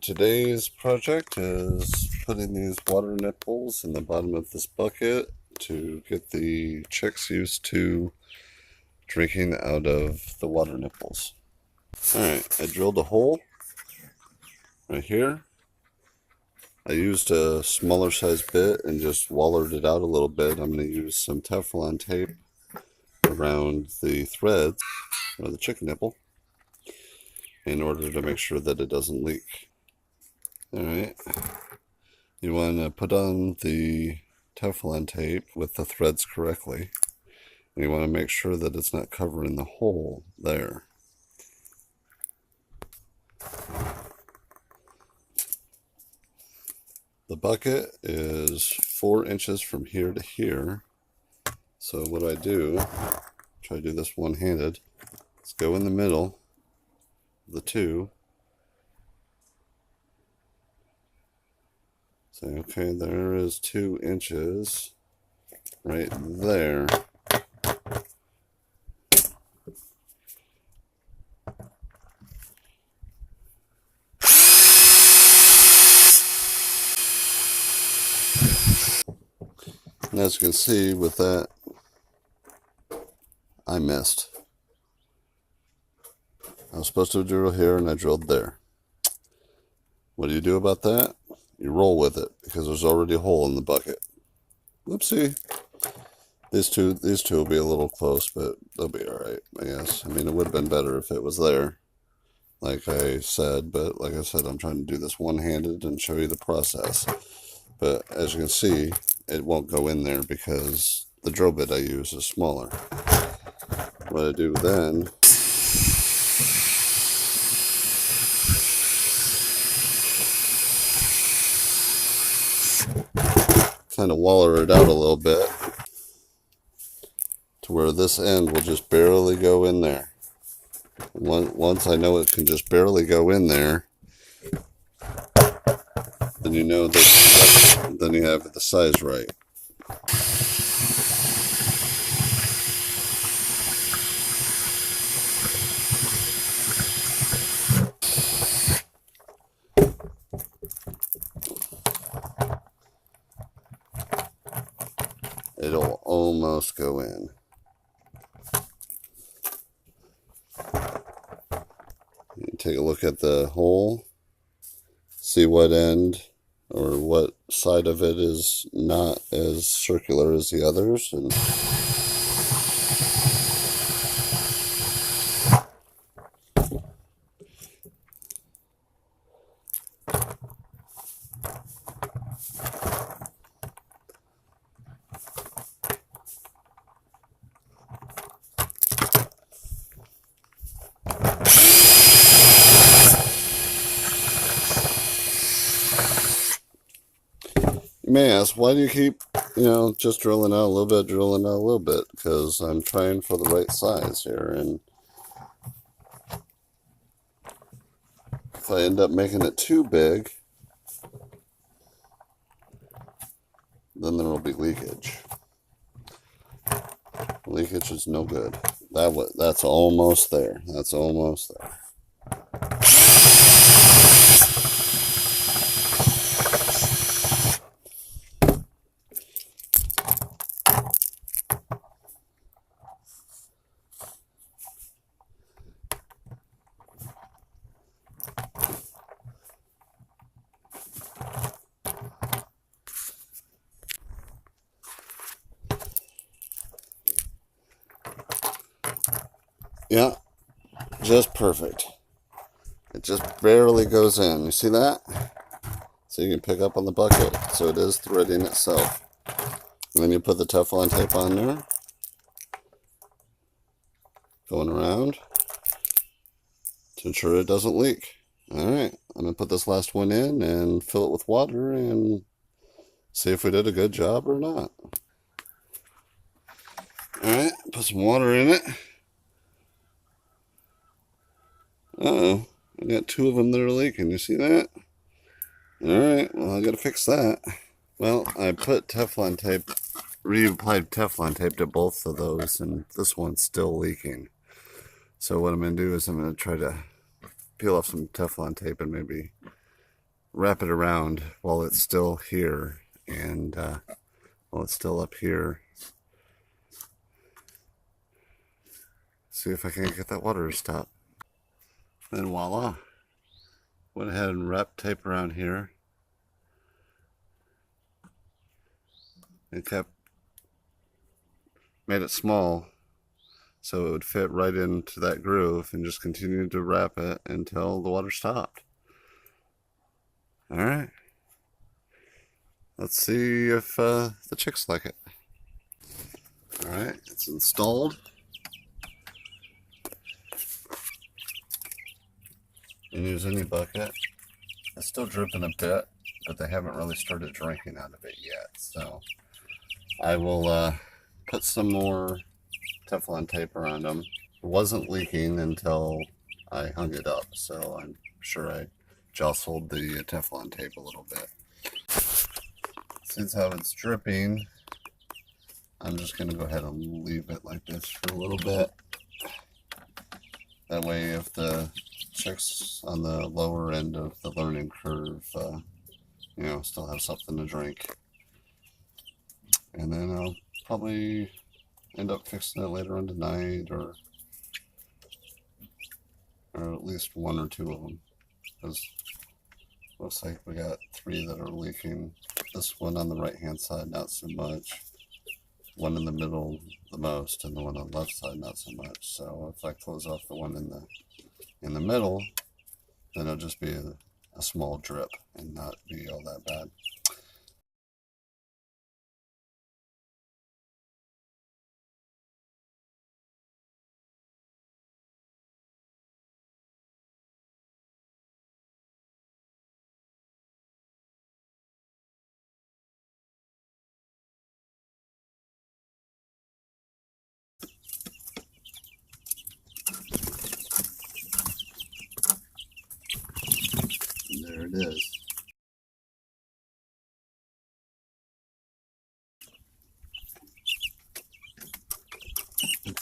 Today's project is putting these water nipples in the bottom of this bucket to get the chicks used to drinking out of the water nipples. Alright, I drilled a hole right here. I used a smaller size bit and just wallered it out a little bit. I'm going to use some Teflon tape around the threads or the chicken nipple in order to make sure that it doesn't leak. Alright, you want to put on the Teflon tape with the threads correctly. And you want to make sure that it's not covering the hole there. The bucket is 4 inches from here to here. So what I do, try to do this one-handed, let's go in the middle of the two. Say, okay, there is 2 inches right there. And as you can see with that, I missed. I was supposed to drill here and I drilled there. What do you do about that? You roll with it because there's already a hole in the bucket. Whoopsie. These two will be a little close, but they'll be alright, I guess. I mean, it would have been better if it was there, like I said, but like I said, I'm trying to do this one-handed and show you the process. But as you can see, it won't go in there because the drill bit I use is smaller. What I do then, kind of waller it out a little bit to where this end will just barely go in there. Once I know it can just barely go in there, then you know that then you have the size right. It'll almost go in. You take a look at the hole, see what end or what side of it is not as circular as the others, and you may ask, why do you keep, just drilling out a little bit, drilling out a little bit? Because I'm trying for the right size here, and if I end up making it too big, then there will be leakage. Leakage is no good. That's almost there. That's almost there. Yeah, just perfect. It just barely goes in. You see that? So you can pick up on the bucket. So it is threading itself. And then you put the Teflon tape on there. Going around to ensure it doesn't leak. Alright, I'm going to put this last one in and fill it with water and see if we did a good job or not. Alright, put some water in it. Uh-oh, I got 2 of them that are leaking. You see that? Alright, well, I gotta fix that. Well, I put Teflon tape, reapplied Teflon tape to both of those, and this one's still leaking. So what I'm gonna do is I'm gonna try to peel off some Teflon tape and maybe wrap it around while it's still here, and while it's still up here. See if I can get that water to stop. Then voila. Went ahead and wrapped tape around here. And made it small so it would fit right into that groove, and just continued to wrap it until the water stopped. Alright. Let's see if the chicks like it. Alright, it's installed. You can use any bucket. It's still dripping a bit, but they haven't really started drinking out of it yet. So I will put some more Teflon tape around them. It wasn't leaking until I hung it up, so I'm sure I jostled the Teflon tape a little bit. Since how it's dripping, I'm just going to go ahead and leave it like this for a little bit. That way, if the chicks on the lower end of the learning curve, still have something to drink. And then I'll probably end up fixing it later on tonight, or at least one or two of them. Because looks like we got 3 that are leaking. This one on the right hand side, not so much. One in the middle the most, and the one on the left side not so much. So if I close off the one in the middle, then it'll just be a small drip and not be all that bad. And there it is.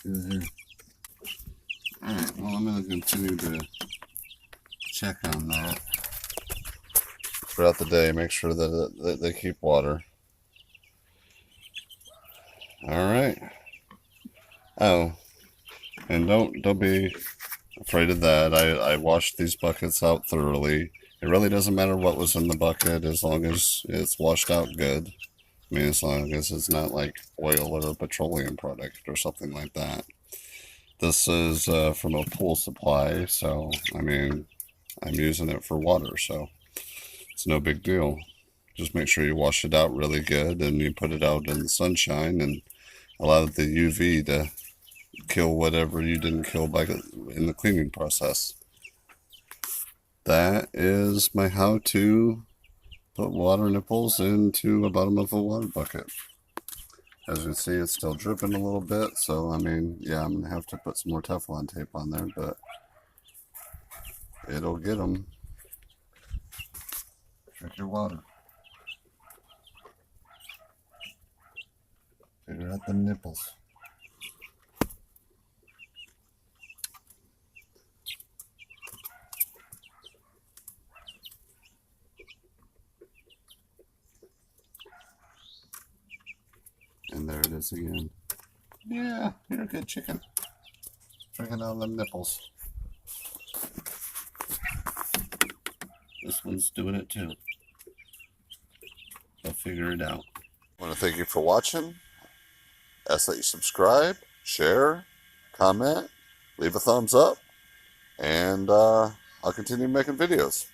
Here. Alright, well, I'm going to continue to check on that throughout the day, make sure that they keep water. Alright. Oh, and don't be afraid of that. I washed these buckets out thoroughly. It really doesn't matter what was in the bucket as long as it's washed out good. I mean, as long as it's not like oil or a petroleum product or something like that. This is from a pool supply, so I mean, I'm using it for water, so it's no big deal. Just make sure you wash it out really good, and you put it out in the sunshine and allow the UV to kill whatever you didn't kill in the cleaning process. That is my how to put water nipples into the bottom of a water bucket. As you can see, it's still dripping a little bit, so I mean, yeah, I'm gonna have to put some more Teflon tape on there, but it'll get them. Drink your water. Figure out the nipples. And there it is again. Yeah, you're a good chicken. Drinking out them nipples. This one's doing it too. I'll figure it out. I want to thank you for watching. Ask that you subscribe, share, comment, leave a thumbs up, and I'll continue making videos.